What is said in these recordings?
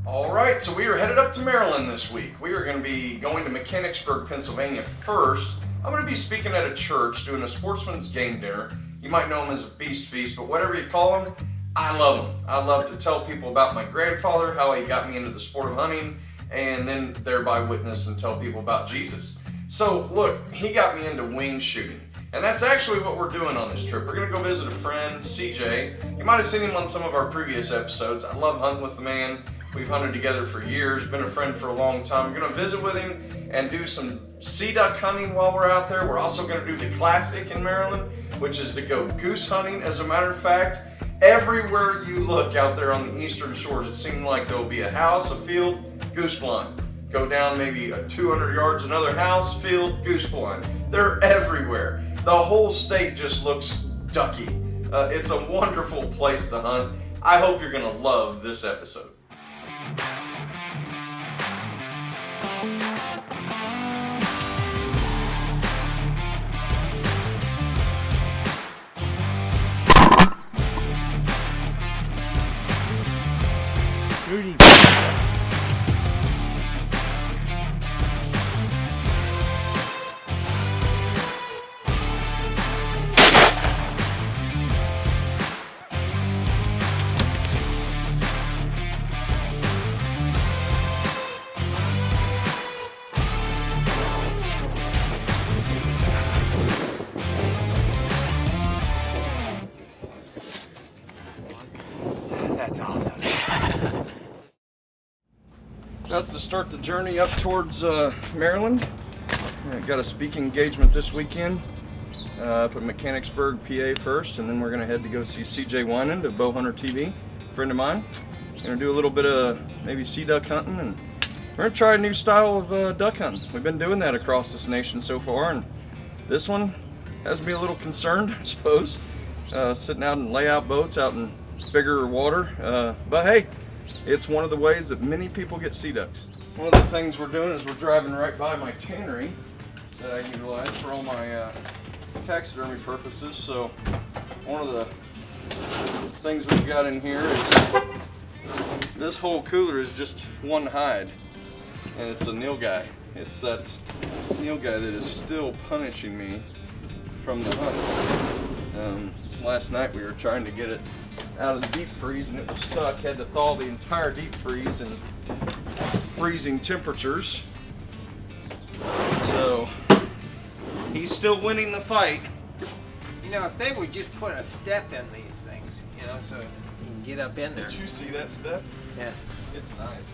All right, so we are headed up to Maryland this week. We are going to be going to Mechanicsburg, Pennsylvania first. I'm going to be speaking at a church doing a sportsman's game dinner. You might know him as a beast feast, but whatever you call him, I love him. I love to tell people about my grandfather, how he got me into the sport of hunting, and then thereby witness and tell people about Jesus. So look, he got me into wing shooting. And that's actually what we're doing on this trip. We're going to go visit a friend, CJ. You might have seen him on some of our previous episodes. I love hunting with the man. We've hunted together for years, been a friend for a long time. We're going to visit with him and do some sea duck hunting while we're out there. We're also going to do the classic in Maryland, which is to go goose hunting. As a matter of fact, everywhere you look out there on the eastern shores, it seems like there'll be a house, a field, goose blind. Go down maybe 200 yards, another house, field, goose blind. They're everywhere. The whole state just looks ducky. It's a wonderful place to hunt. I hope you're going to love this episode. Rudy. That's awesome. About to start the journey up towards Maryland. I got a speaking engagement this weekend up in Mechanicsburg, PA first, and then we're going to head to go see CJ Winan of Bowhunter TV, a friend of mine. Going to do a little bit of maybe sea duck hunting, and we're going to try a new style of duck hunting. We've been doing that across this nation so far, and this one has me a little concerned, I suppose, sitting out in layout boats out in bigger water, but hey, it's one of the ways that many people get sea ducks. One of the things we're doing is we're driving right by my tannery that I utilize for all my taxidermy purposes. So one of the things we've got in here is this whole cooler is just one hide, and it's a nilgai. It's that nilgai that is still punishing me from the hunt. Last night we were trying to get it out of the deep freeze and it was stuck. Had to thaw the entire deep freeze in freezing temperatures. So he's still winning the fight. You know, if they would just put a step in these things, you know, so you can get up in there. Did you see that step? Yeah. It's nice.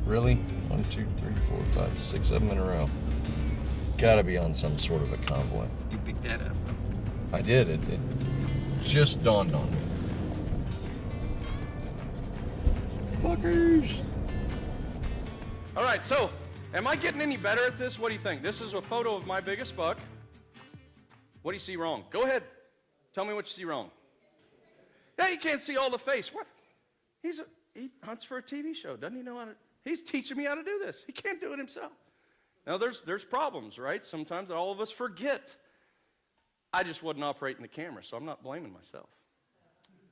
Really? 1, 2, 3, 4, 5, 6 of them in a row. Gotta be on some sort of a convoy. You picked that up. I did. It just dawned on me. Fuckers! All right, so am I getting any better at this? What do you think? This is a photo of my biggest buck. What do you see wrong? Go ahead. Tell me what you see wrong. Yeah, you can't see all the face. What? He hunts for a TV show. Doesn't he know how to? He's teaching me how to do this. He can't do it himself. Now, there's problems, right? Sometimes all of us forget. I just wasn't operating the camera, so I'm not blaming myself.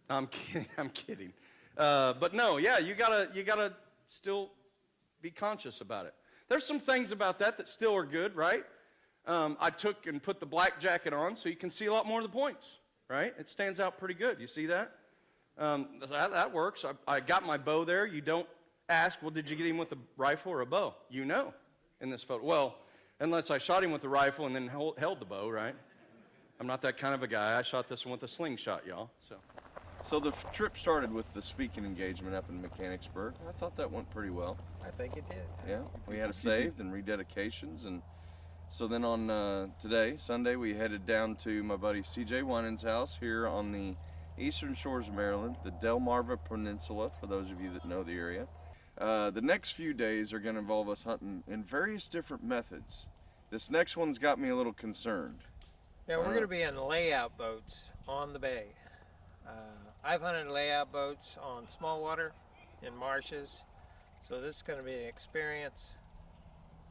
No, I'm kidding. I'm kidding. But no, yeah, you gotta still be conscious about it. There's some things about that still are good, right? I took and put the black jacket on so you can see a lot more of the points, right? It stands out pretty good. You see that? That works. I got my bow there. You don't ask, well, did you get him with a rifle or a bow? You know in this photo. Well, unless I shot him with a rifle and then held the bow, right? I'm not that kind of a guy. I shot this one with a slingshot, y'all. So the trip started with the speaking engagement up in Mechanicsburg. I thought that went pretty well. I think it did. Yeah, we had a saved and rededications, and so then on today, Sunday, we headed down to my buddy CJ Winan's house here on the eastern shores of Maryland, the Delmarva Peninsula, for those of you that know the area. The next few days are going to involve us hunting in various different methods. This next one's got me a little concerned. Yeah, we're going to be in layout boats on the bay. I've hunted layout boats on small water, in marshes, so this is going to be an experience.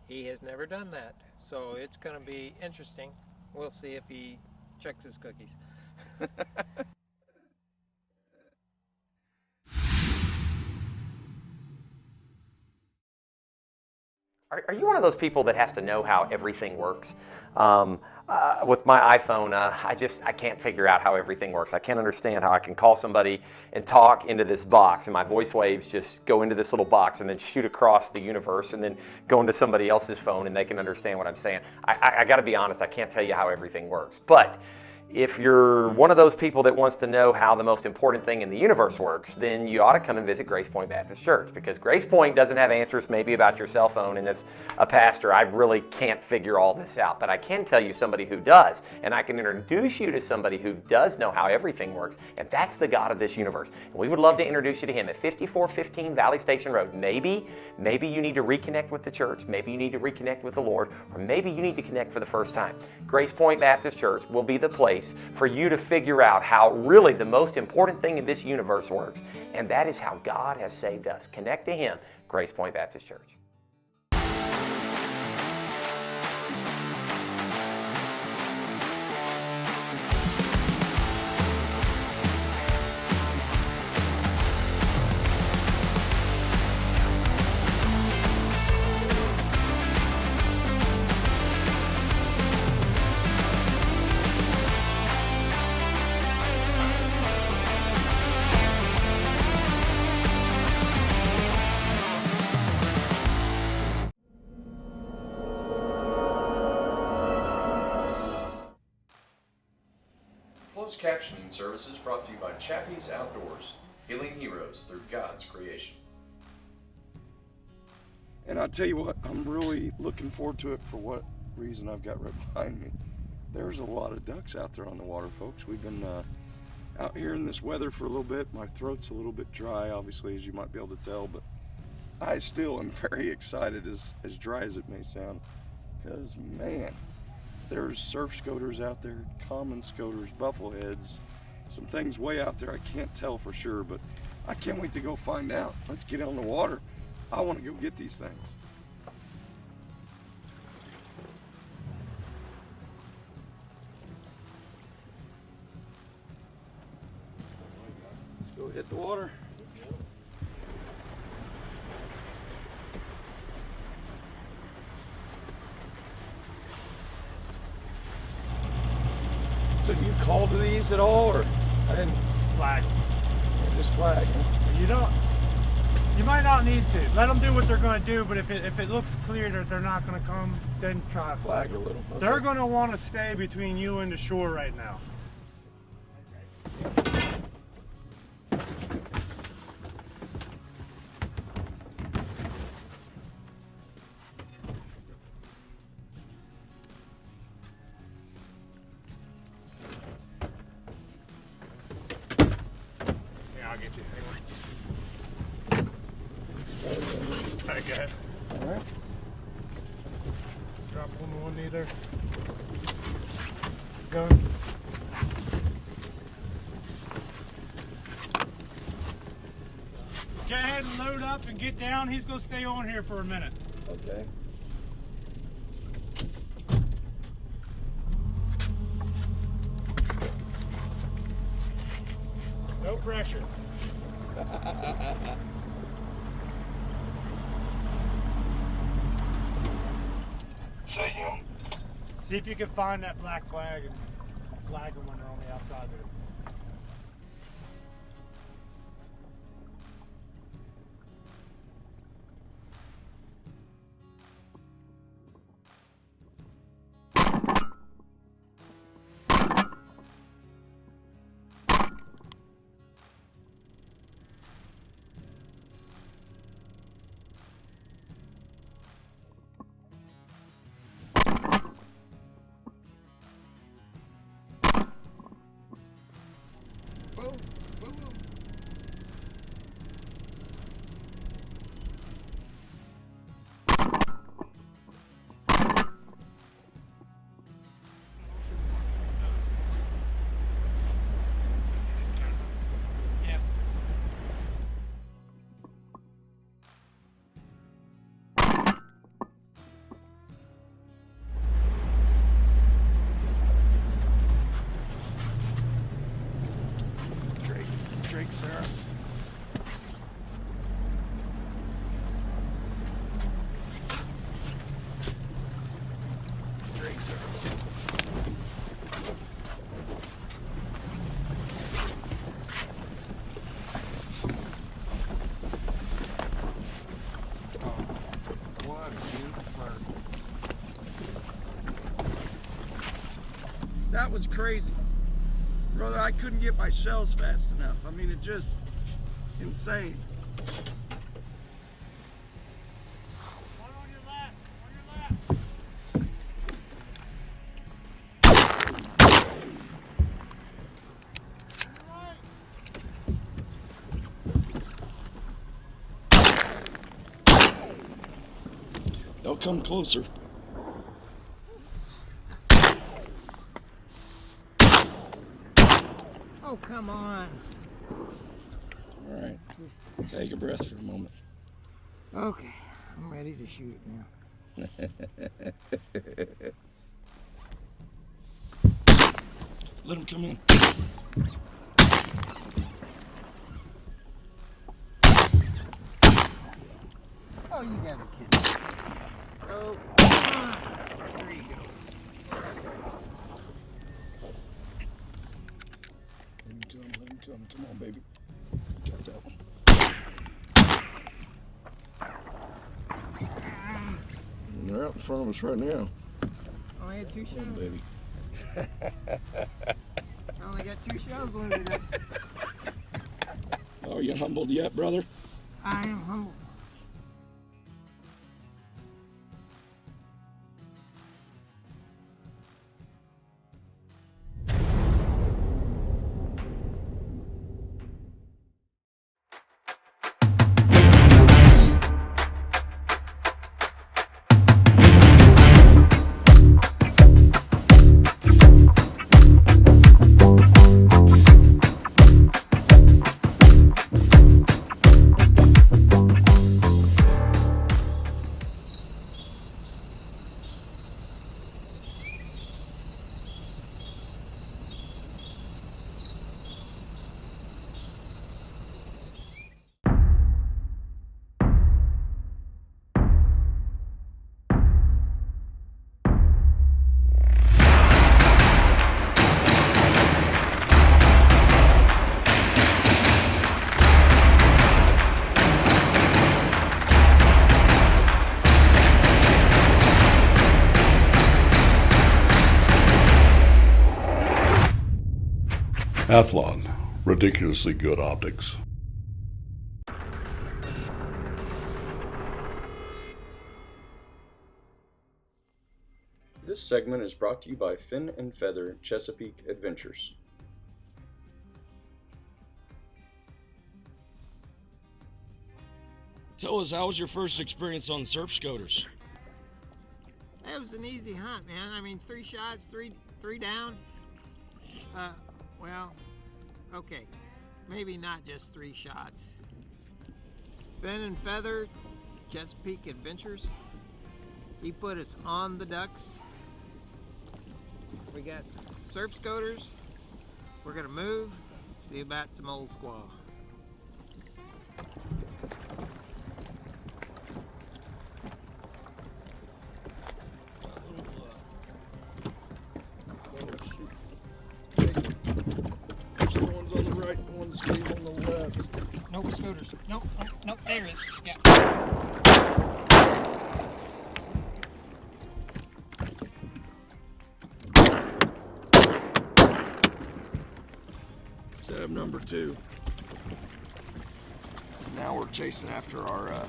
He has never done that, so it's going to be interesting. We'll see if he checks his cookies. Are you one of those people that has to know how everything works? With my iPhone, I can't figure out how everything works. I can't understand how I can call somebody and talk into this box, and my voice waves just go into this little box and then shoot across the universe and then go into somebody else's phone and they can understand what I'm saying. I got to be honest, I can't tell you how everything works. But if you're one of those people that wants to know how the most important thing in the universe works, then you ought to come and visit Grace Pointe Baptist Church, because Grace Pointe doesn't have answers maybe about your cell phone, and as a pastor, I really can't figure all this out. But I can tell you somebody who does, and I can introduce you to somebody who does know how everything works, and that's the God of this universe. And we would love to introduce you to him at 5415 Valley Station Road. Maybe you need to reconnect with the church, maybe you need to reconnect with the Lord, or maybe you need to connect for the first time. Grace Pointe Baptist Church will be the place for you to figure out how really the most important thing in this universe works, and that is how God has saved us. Connect to him, Grace Pointe Baptist Church. Closed captioning services brought to you by Chappy and Outdoors, healing heroes through God's creation. And I'll tell you what, I'm really looking forward to it for what reason I've got right behind me. There's a lot of ducks out there on the water, folks. We've been out here in this weather for a little bit. My throat's a little bit dry, obviously, as you might be able to tell, but I still am very excited, as dry as it may sound, because, man, there's surf scoters out there, common scoters, buffleheads, some things way out there I can't tell for sure, but I can't wait to go find out. Let's get on the water. I want to go get these things. Let's go hit the water. So do you call to these at all, or I didn't Flag. just flag? Huh? You might not need to. Let them do what they're going to do, but if it looks clear that they're not going to come, then try to Flag a little. Okay. They're going to want to stay between you and the shore right now. I'll get you. Okay. All right. Drop one either. Gun. Go ahead and load up and get down. He's going to stay on here for a minute. Okay. No pressure. See if you can find that black flag and flag them when they're on the outside there. Sarah. Drake, Sarah. What a beautiful bird. That was crazy. Brother, I couldn't get my shells fast enough. I mean, it just insane. One on your left. On your left. They'll come closer. Oh, come on. All right, take a breath for a moment. Okay, I'm ready to shoot now. Let them come in. Oh, you gotta kid me. Oh, come on. There you go. Let him come. Come on, baby. You got that one. And they're out in front of us right now. Only had 2 Come shells. on, baby. I only got 2 shells loaded up. Are you humbled yet, brother? I am humble. Athlon, ridiculously good optics. This segment is brought to you by Fin and Feather Chesapeake Adventures. Tell us, how was your first experience on surf scoters? That was an easy hunt, man. I mean, 3 shots, three down. Well, okay, maybe not just 3 shots. Fin and Feather, Chesapeake Adventures. He put us on the ducks. We got surf scoters. We're gonna move, see about some old squaw. One's on the right, one's on the left. Nope, scoters. Nope, nope, there is. Yeah. Setup number 2. So now we're chasing after our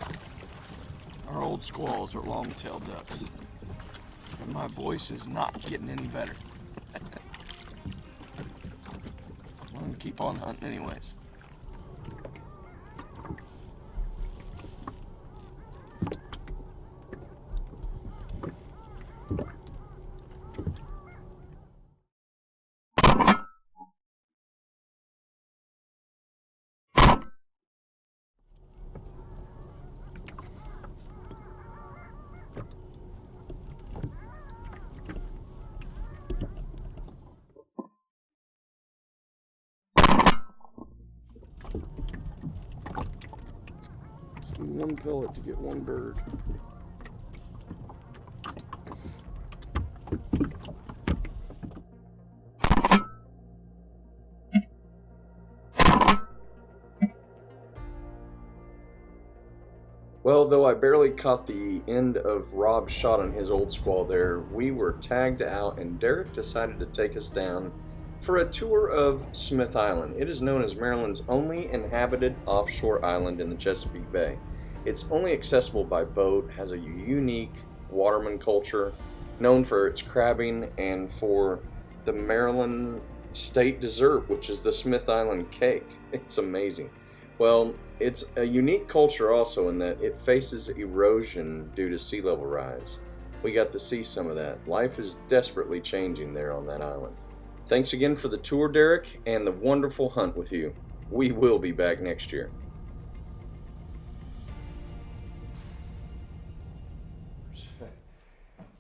old squalls, or long-tailed ducks. And my voice is not getting any better. I'm gonna keep on hunting anyways. one pellet to get one bird. Well, though I barely caught the end of Rob's shot on his old squall there, we were tagged out and Derek decided to take us down for a tour of Smith Island. It is known as Maryland's only inhabited offshore island in the Chesapeake Bay. It's only accessible by boat, has a unique waterman culture, known for its crabbing and for the Maryland state dessert, which is the Smith Island cake. It's amazing. Well, it's a unique culture also in that it faces erosion due to sea level rise. We got to see some of that. Life is desperately changing there on that island. Thanks again for the tour, Derek, and the wonderful hunt with you. We will be back next year.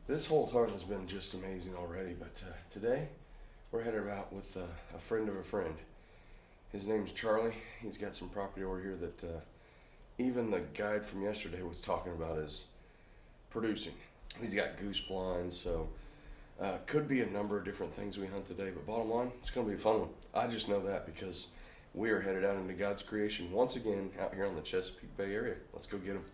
This whole tournament has been just amazing already, but today we're headed out with a friend of a friend. His name's Charlie. He's got some property over here that even the guide from yesterday was talking about is producing. He's got goose blinds, so could be a number of different things we hunt today, but bottom line, it's going to be a fun one. I just know that because we are headed out into God's creation once again out here on the Chesapeake Bay area. Let's go get them.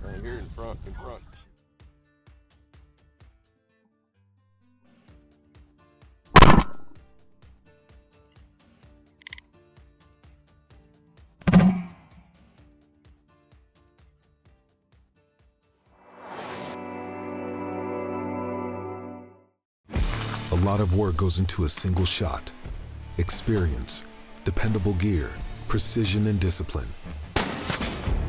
Right here in front. A lot of work goes into a single shot. Experience, dependable gear, precision, and discipline.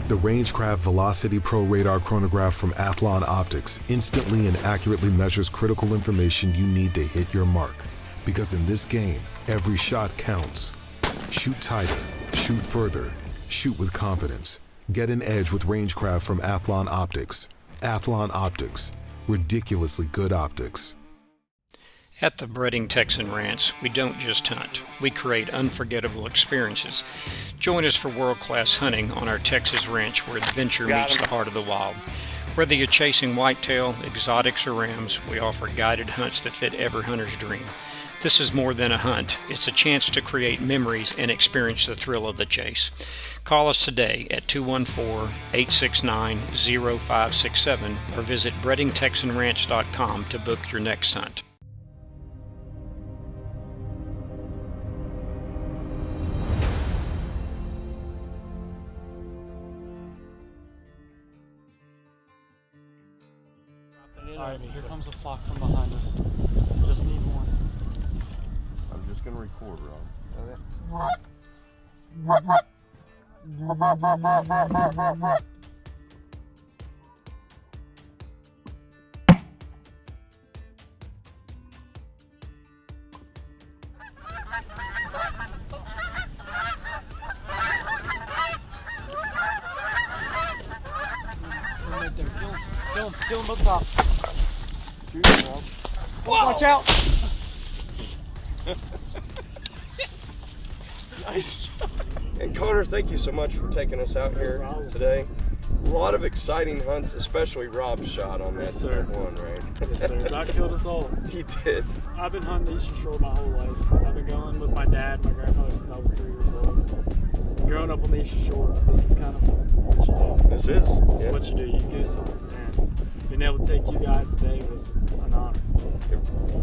The Rangecraft Velocity Pro Radar Chronograph from Athlon Optics instantly and accurately measures critical information you need to hit your mark. Because in this game, every shot counts. Shoot tighter, shoot further, shoot with confidence. Get an edge with Rangecraft from Athlon Optics. Athlon Optics, ridiculously good optics. At the Bredding Texan Ranch, we don't just hunt. We create unforgettable experiences. Join us for world-class hunting on our Texas ranch where adventure meets the heart of the wild. Whether you're chasing whitetail, exotics, or rams, we offer guided hunts that fit every hunter's dream. This is more than a hunt. It's a chance to create memories and experience the thrill of the chase. Call us today at 214-869-0567 or visit breddingtexanranch.com to book your next hunt. Alright, here comes a flock from behind us. Just need one. I'm just going to record, Rob. Right there. Kill Kill him up top. Shoot him, Rob. Watch out! Nice. And Connor, thank you so much for taking us out here today. A lot of exciting hunts, especially Rob's shot on that one, right? Yes, sir. Doc killed us all. He did. I've been hunting the Eastern Shore my whole life. I've been going with my dad and my grandfather since I was 3 years old. Growing up on the Eastern Shore, this is kind of what you do. This is. This is what you do. You do something. And being able to take you guys today was an honor.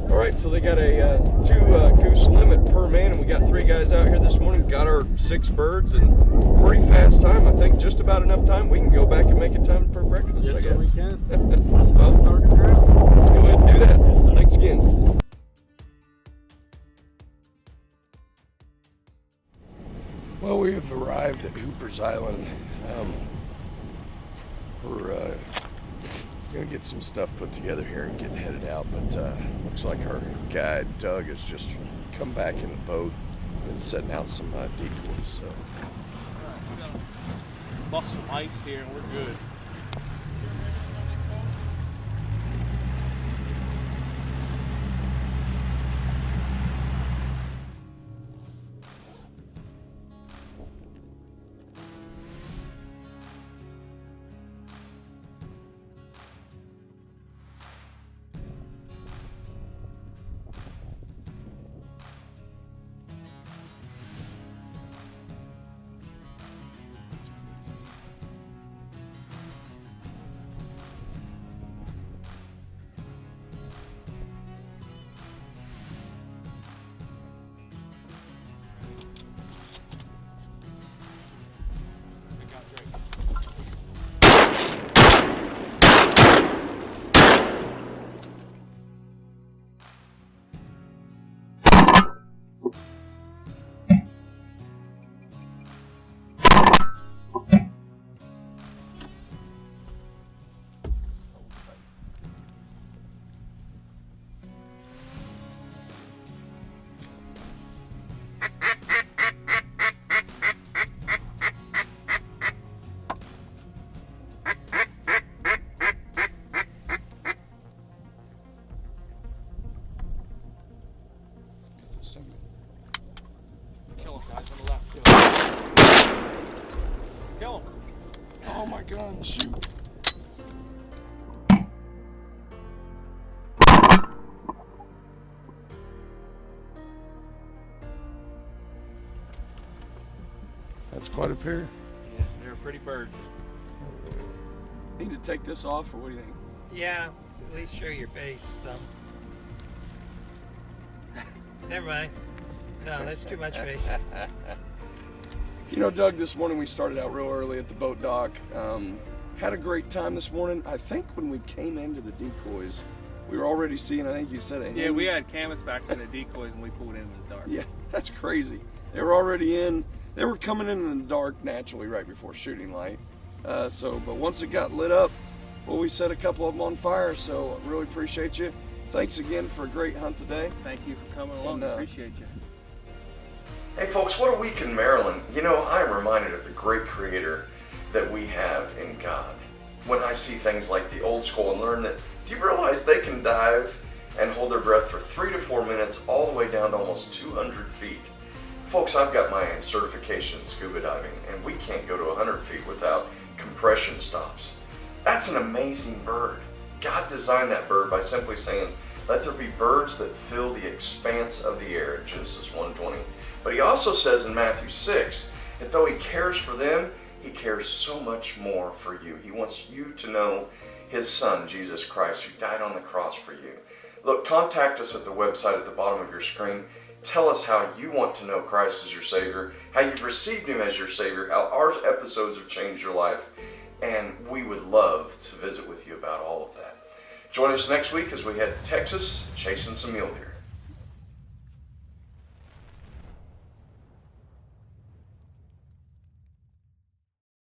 All right, so they got a 2 goose limit per man, and we got 3 guys out here this morning. Got our 6 birds, and pretty fast time. I think just about enough time. We can go back and make it time for breakfast. Yes, I sir, guess. we can. Let's start the drive. Let's go ahead and do that. Yes, sir. Thanks again. Well, we have arrived at Hooper's Island. We're gonna get some stuff put together here and get headed out, but looks like our guide Doug has just come back in the boat and setting out some decoys. So. We got lost some ice here and we're good. Kill him, guys, on the left. Kill him. Kill him. Oh my God! Shoot! That's quite a pair. Yeah, they're a pretty bird. Need to take this off, or what do you think? Yeah, at least show your face. So. Never mind. No, that's too much face. You know, Doug, this morning we started out real early at the boat dock. Had a great time this morning. I think when we came into the decoys, we were already seeing, I think you said it. Yeah, we had canvasbacks in the decoys and we pulled in the dark. Yeah, that's crazy. They were already in. They were coming in the dark naturally right before shooting light. But once it got lit up, well, we set a couple of them on fire. So I really appreciate you. Thanks again for a great hunt today. Thank you for coming along. Appreciate you. Hey folks, what a week in Maryland. You know, I am reminded of the great creator that we have in God. When I see things like the old school and learn that, do you realize they can dive and hold their breath for 3 to 4 minutes all the way down to almost 200 feet? Folks, I've got my certification in scuba diving, and we can't go to 100 feet without compression stops. That's an amazing bird. God designed that bird by simply saying, let there be birds that fill the expanse of the air in Genesis 1:20. But he also says in Matthew 6 that though he cares for them, he cares so much more for you. He wants you to know his son, Jesus Christ, who died on the cross for you. Look, contact us at the website at the bottom of your screen. Tell us how you want to know Christ as your Savior, how you've received him as your Savior, how our episodes have changed your life, and we would love to visit with you about all of that. Join us next week as we head to Texas chasing some mule deer.